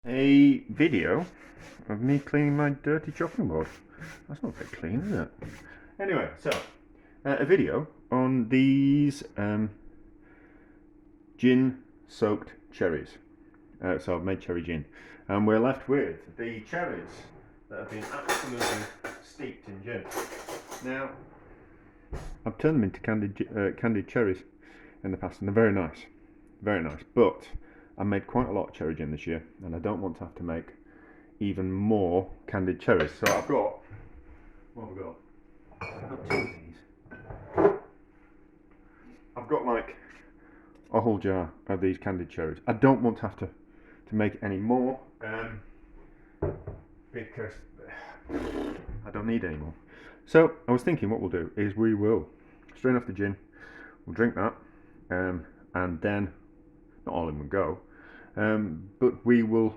a video of me cleaning my dirty chopping board. That's not very clean, is it? Anyway, so a video on these gin soaked cherries. So I've made cherry gin, and we're left with the cherries that have been absolutely steeped in gin. Now, I've turned them into candied cherries in the past, and they're very nice, very nice. But I made quite a lot of cherry gin this year, and I don't want to have to make even more candied cherries. So I've got, what have I got? I've got two of these. I've got like a whole jar of these candied cherries. I don't want to have to make any more because I don't need any more. So I was thinking what we'll do is we will strain off the gin, we'll drink that, and then, not all in one go, but we will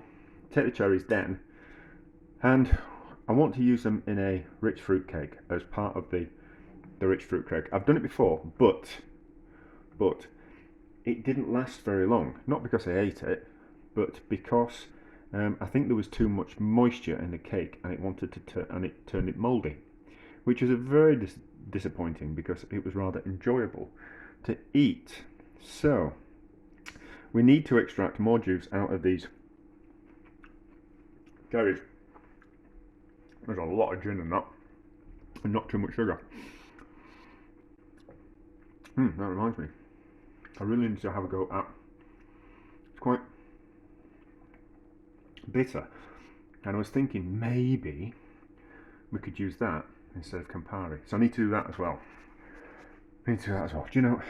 take the cherries then, and I want to use them in a rich fruit cake as part of the rich fruit cake. I've done it before, but it didn't last very long. Not because I ate it, but because I think there was too much moisture in the cake, and it turned it mouldy, which was a very disappointing because it was rather enjoyable to eat. So we need to extract more juice out of these cherries. There's a lot of gin in that, and not too much sugar. That reminds me, I really need to have a go at, it's quite bitter, and I was thinking maybe we could use that instead of Campari. So I need to do that as well. Do you know,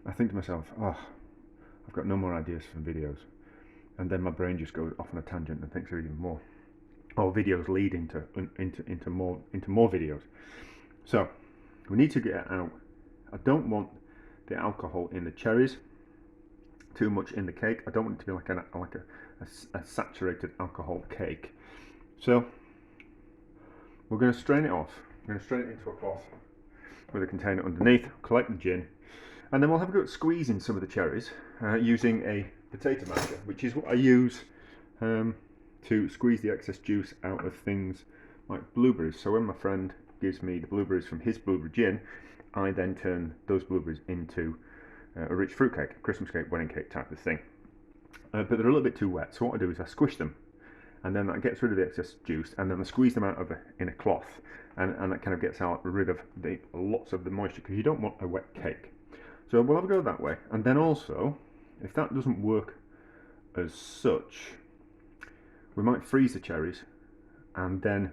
I think to myself, oh, I've got no more ideas for videos, and then my brain just goes off on a tangent and thinks of even more. Or videos lead into more videos. So we need to get it out. I don't want the alcohol in the cherries too much in the cake. I don't want it to be like a saturated alcohol cake. So we're going to strain it off. We're going to strain it into a cloth with a container underneath, collect the gin, and then we'll have a go at squeezing some of the cherries using a potato masher, which is what I use to squeeze the excess juice out of things like blueberries. So when my friend gives me the blueberries from his blueberry gin, I then turn those blueberries into a rich fruit cake, a Christmas cake, wedding cake type of thing. But they're a little bit too wet, so what I do is I squish them, and then that gets rid of the excess juice, and then I squeeze them out in a cloth, and that kind of gets rid of lots of the moisture, because you don't want a wet cake. So we'll have a go that way, and then also, if that doesn't work as such, we might freeze the cherries and then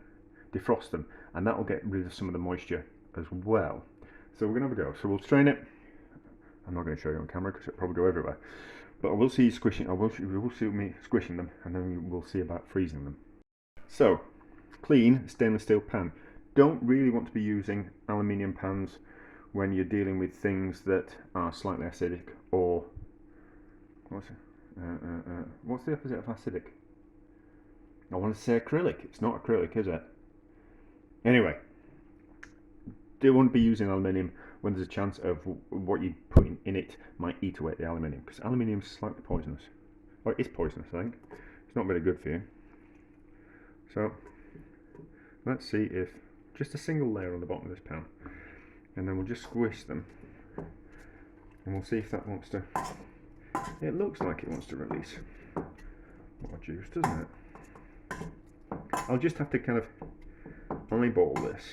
defrost them, and that will get rid of some of the moisture as well. So we're going to have a go. So we'll strain it. I'm not going to show you on camera because it'll probably go everywhere, but I will see you squishing. We will see me squishing them, and then we'll see about freezing them. So, clean stainless steel pan. Don't really want to be using aluminium pans when you're dealing with things that are slightly acidic, or what's the opposite of acidic? I want to say acrylic. It's not acrylic, is it? Anyway, don't want to be using aluminium when there's a chance of what you put in it might eat away at the aluminium, because aluminium is slightly poisonous. Or it is poisonous, I think. It's not very good for you. So let's see if just a single layer on the bottom of this pan, and then we'll just squish them, and we'll see if that wants to. It looks like it wants to release more juice, doesn't it? I'll just have to kind of eyeball this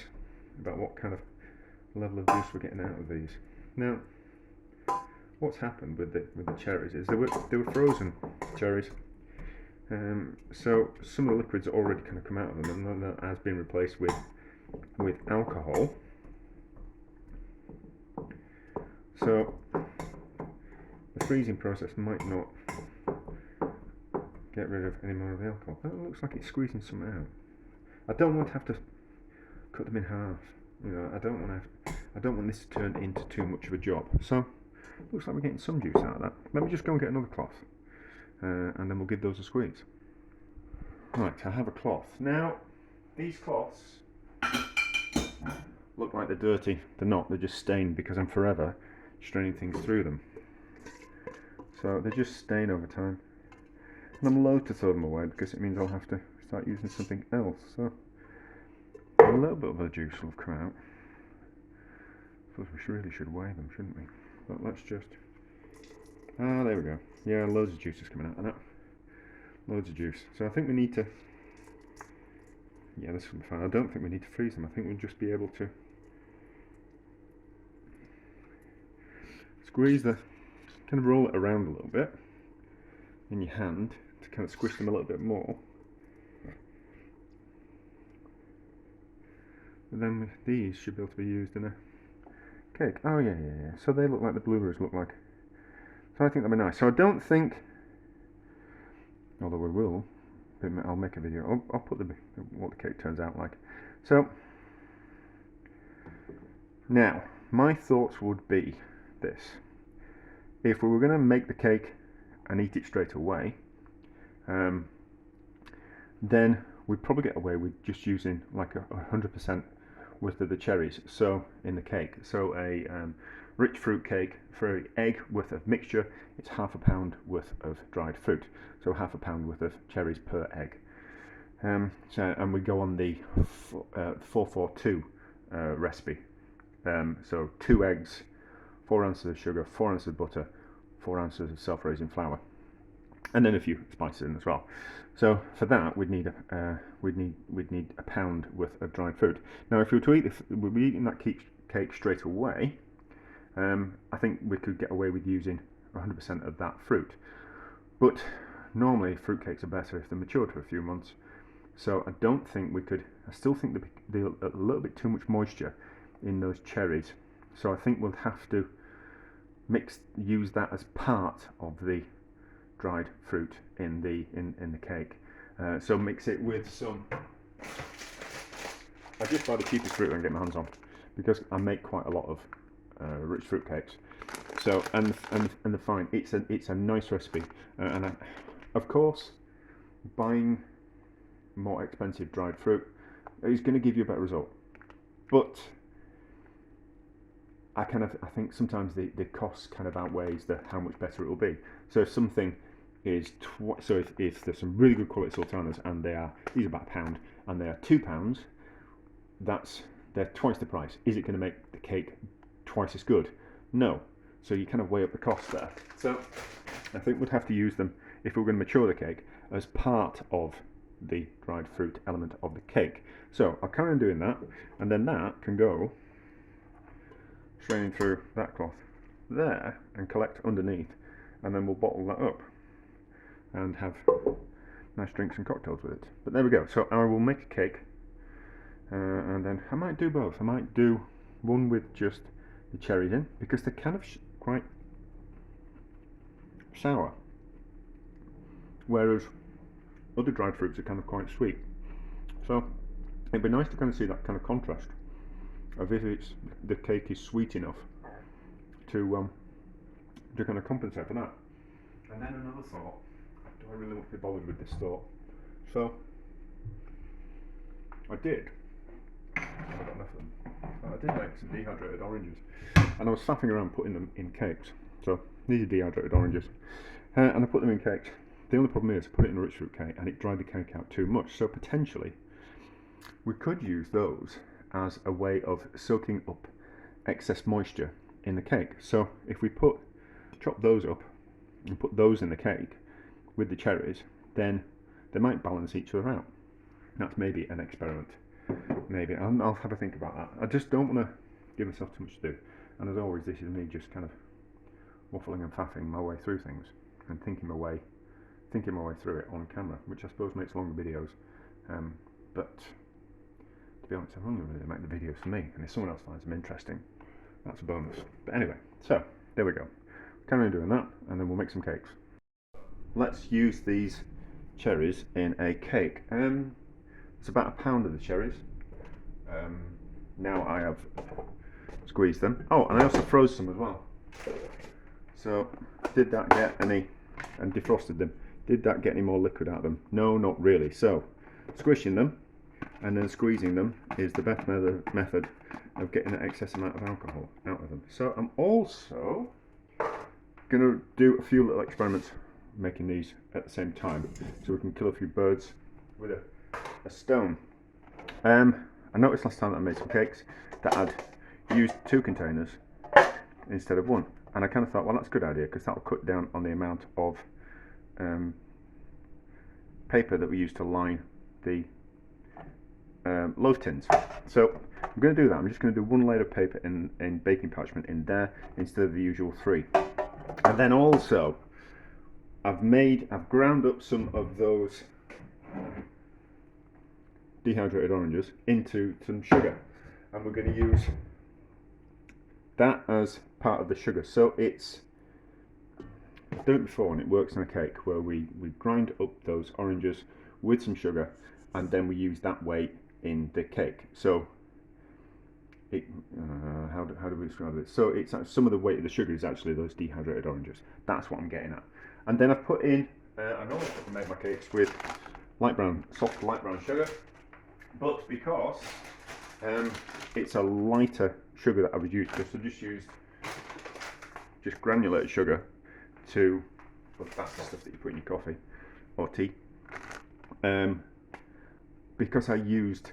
about what kind of level of juice we're getting out of these. Now, what's happened with the cherries is they were frozen cherries, so some of the liquids already kind of come out of them, and then that has been replaced with alcohol. So the freezing process might not get rid of any more of the alcohol. That looks like it's squeezing some out. I don't want to have to cut them in half. You know, I don't want this to turn into too much of a job. So looks like we're getting some juice out of that. Let me just go and get another cloth, and then we'll give those a squeeze. Right, I have a cloth. Now, these cloths look like they're dirty. They're not. They're just stained because I'm forever straining things through them. So they just stain over time. and I'm loath to throw them away because it means I'll have to start using something else. So a little bit of the juice will have come out. I suppose we really should weigh them, shouldn't we? But let's just... Ah, there we go. Yeah, loads of juice is coming out of that. Loads of juice. So I think we need to... Yeah, this will be fine. I don't think we need to freeze them. I think we'll just be able to squeeze the... kind of roll it around a little bit in your hand to kind of squish them a little bit more. And then these should be able to be used in a cake. Oh yeah. So they look like the blueberries look like. So I think that'd be nice. So I don't think, although we will, I'll make a video. I'll put what the cake turns out like. So now my thoughts would be this: if we were going to make the cake and eat it straight away, then we'd probably get away with just using like 100% worth of the cherries. So in the cake, so a rich fruit cake for every egg worth of mixture, it's ½ pound worth of dried fruit. So ½ pound worth of cherries per egg. And we go on the 442 recipe. So 2 eggs, 4 ounces of sugar, 4 ounces of butter, 4 ounces of self-raising flour, and then a few spices in as well. So for that, we'd need a pound worth of dried fruit. Now, if we were to eat, we'd be eating that cake straight away, I think we could get away with using 100% of that fruit. But normally, fruit cakes are better if they're matured for a few months. So I don't think we could. I still think there's a little bit too much moisture in those cherries. So I think we'll have to use that as part of the dried fruit in the cake. So mix it with some... I just buy the cheapest fruit I can get my hands on, because I make quite a lot of rich fruit cakes. So and they're fine. It's a nice recipe, and of course, buying more expensive dried fruit is going to give you a better result. But I think sometimes the cost kind of outweighs how much better it will be. So if something is if there's some really good quality sultanas and these are about £1 and they are £2, they're twice the price. Is it going to make the cake twice as good? No. So you kind of weigh up the cost there. So I think we'd have to use them, if we were going to mature the cake, as part of the dried fruit element of the cake. So I'll carry on doing that, and then that can go straining through that cloth there and collect underneath, and then we'll bottle that up and have nice drinks and cocktails with it. But there we go. So I will make a cake, and then I might do both. I might do one with just the cherries in, because they're kind of quite sour, whereas other dried fruits are kind of quite sweet. So it'd be nice to kind of see that kind of contrast of if the cake is sweet enough to kind of compensate for that. And then another thought: do I really want to be bothered with this thought? So I did. I've got enough of them. I did make some dehydrated oranges, and I was faffing around putting them in cakes. So these are dehydrated oranges, and I put them in cakes. The only problem is I put it in a rich fruit cake and it dried the cake out too much. So potentially we could use those as a way of soaking up excess moisture in the cake. So if we chop those up and put those in the cake with the cherries, then they might balance each other out. That's maybe an experiment. Maybe I'll have a think about that. I just don't want to give myself too much to do. And as always, this is me just kind of waffling and faffing my way through things and thinking my way through it on camera, which I suppose makes longer videos. But to be honest, I only really make the videos for me, and if someone else finds them interesting, that's a bonus. But anyway, so there we go. Carry on doing that, and then we'll make some cakes. Let's use these cherries in a cake. It's about £1 of the cherries. Now I have squeezed them. Oh, and I also froze some as well. So did that get any, and defrosted them, did that get any more liquid out of them? No, not really. So squishing them and then squeezing them is the best method of getting an excess amount of alcohol out of them. So I'm also going to do a few little experiments making these at the same time, so we can kill a few birds with a stone. I noticed last time that I made some cakes that I'd used 2 containers instead of 1, and I kind of thought, well, that's a good idea because that'll cut down on the amount of paper that we use to line the loaf tins. So I'm going to do that. I'm just going to do 1 layer of paper in baking parchment in there instead of the usual 3. And then also I've ground up some of those dehydrated oranges into some sugar, and we're going to use that as part of the sugar. So I've done it before and it works in a cake where we grind up those oranges with some sugar, and then we use that weight in the cake. So how do we describe it? So it's some of the weight of the sugar is actually those dehydrated oranges. That's what I'm getting at. And then I've put in, I normally make my cakes with soft light brown sugar, but because it's a lighter sugar that I would use, because I just granulated sugar to, well, that's the stuff that you put in your coffee or tea. Because I used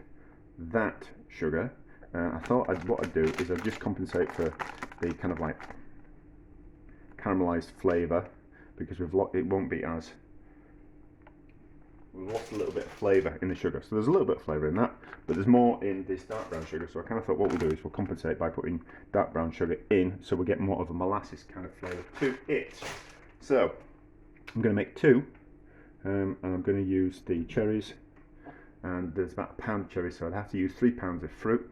that sugar, I thought what I'd do is I'd just compensate for the kind of like caramelized flavour, because it won't be as, we've lost a little bit of flavour in the sugar. So there's a little bit of flavour in that, but there's more in this dark brown sugar. So I kind of thought what we'll do is we'll compensate by putting dark brown sugar in, so we'll get more of a molasses kind of flavour to it. So I'm going to make 2, and I'm going to use the cherries, and there's about a pound of cherries, so I'd have to use 3 pounds of fruit.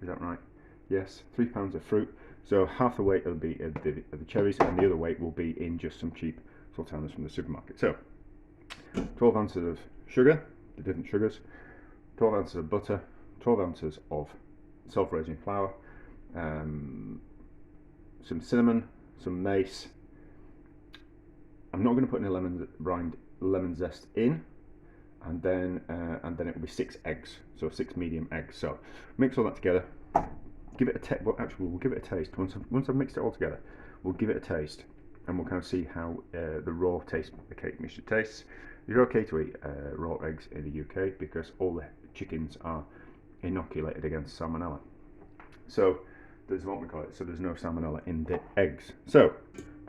Is that right? Yes, 3 pounds of fruit. So half the weight will be the cherries, and the other weight will be in just some cheap sultanas from the supermarket. So 12 ounces of sugar, the different sugars, 12 ounces of butter, 12 ounces of self-raising flour, some cinnamon, some mace. I'm not going to put any lemon zest in, and then it will be 6 eggs, so 6 medium eggs. So mix all that together, give it a taste. Well, actually, we'll give it a taste once I've mixed it all together. We'll give it a taste, and we'll kind of see how the raw taste the cake mixture tastes. You're okay to eat raw eggs in the UK because all the chickens are inoculated against salmonella. So there's what we call it. So there's no salmonella in the eggs. So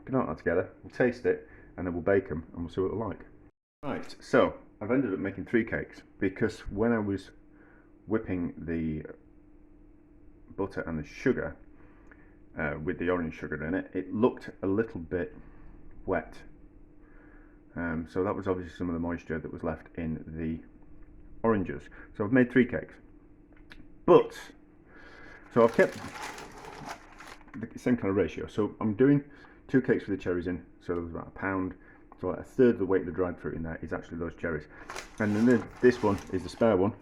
get all that together. We'll taste it, and then we'll bake them, and we'll see what they're like. Right. So I've ended up making 3 cakes because when I was whipping the butter and the sugar with the orange sugar in it, it looked a little bit wet. So that was obviously some of the moisture that was left in the oranges. So I've made 3 cakes, but so I've kept the same kind of ratio. So I'm doing 2 cakes with the cherries in, so there was about a pound. So a third of the weight of the dried fruit in there is actually those cherries. And then this one is the spare one,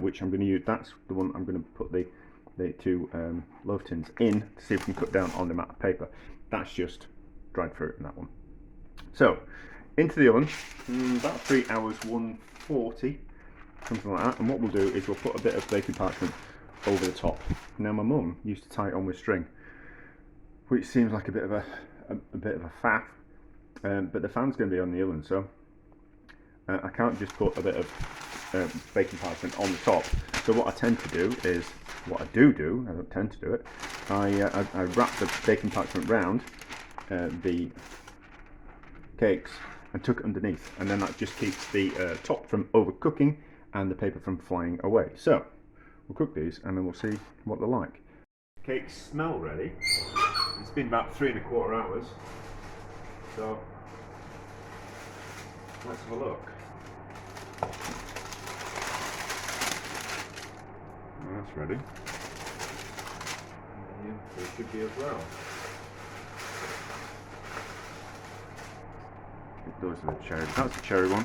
which I'm going to use. That's the one I'm going to put the 2 loaf tins in to see if we can cut down on the amount of paper. That's just dried fruit in that one. So into the oven, about 3 hours, 140, something like that. And what we'll do is we'll put a bit of baking parchment over the top. Now my mum used to tie it on with string, which seems like a bit of a faff, but the fan's going to be on the oven, so I can't just put a bit of baking parchment on the top. So what I tend to do is, I don't tend to do it, I wrap the baking parchment round the cakes and tuck it underneath, and then that just keeps the top from overcooking and the paper from flying away. So we'll cook these and then we'll see what they're like. Cakes smell ready. It's been about 3¼ hours, so let's have a look. Well, that's ready. And they should be as well. Those are the cherry. That's the cherry one,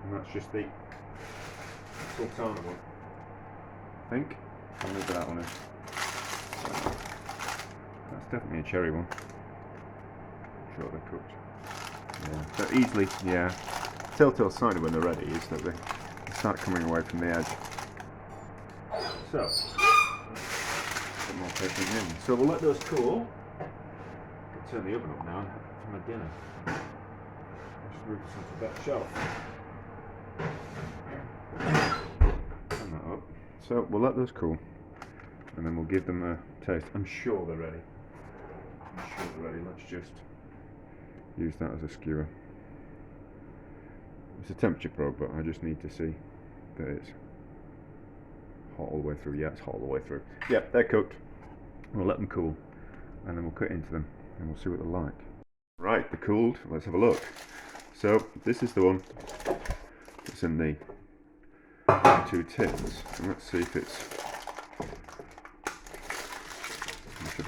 and that's just the sultana one, I think. Whatever that one is. That's definitely a cherry one. I'm sure they're cooked. Yeah. So easily, yeah. Telltale sign when they're ready is that they start coming away from the edge. So, put more paper in. So we'll let those cool. I'll turn the oven up now for my dinner. move this onto that shelf. Turn that up. So we'll let those cool, and then we'll give them a taste. I'm sure they're ready. Let's just use that as a skewer. It's a temperature probe, but I just need to see that it's hot all the way through. Yeah, it's hot all the way through. Yeah, they're cooked. We'll let them cool, and then we'll cut into them, and we'll see what they're like. Right, they're cooled. Let's have a look. So this is the one that's in the 2 tins, and let's see if it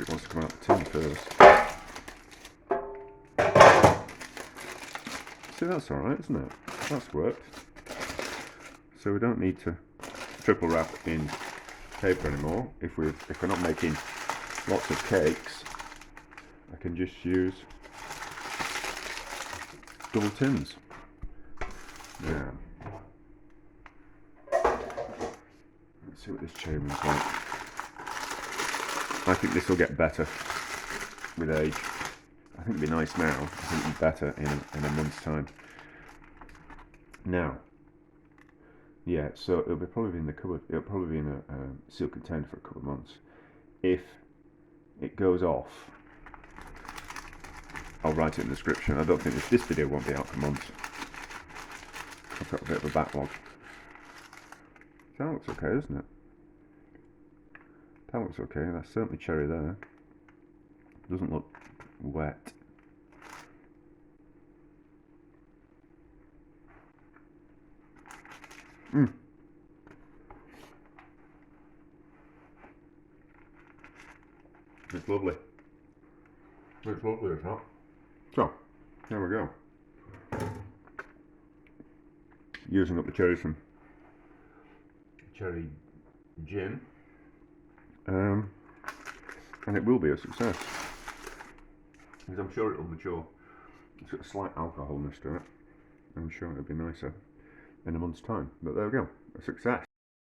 wants to come out the tin first. See, that's alright, isn't it? That's worked. So we don't need to triple wrap in paper anymore. If we're not making lots of cakes, I can just use double tins. Now, let's see what this cherry one's like. I think this will get better with age. I think it'll be nice now. I think it'll be better in a month's time. Now, yeah, so it'll probably be in the cupboard. It'll probably be in a sealed container for a couple of months. If it goes off, I'll write it in the description. I don't think this video won't be out for months. I've got a bit of a backlog. That looks okay, doesn't it? That looks okay. That's certainly cherry there. Doesn't look wet. It's lovely. It's lovely, it's not. So, there we go. Using up the cherries from cherry gin. And it will be a success. Because I'm sure it'll mature. It's got a slight alcoholness to it. I'm sure it'll be nicer in a month's time. But there we go. A success.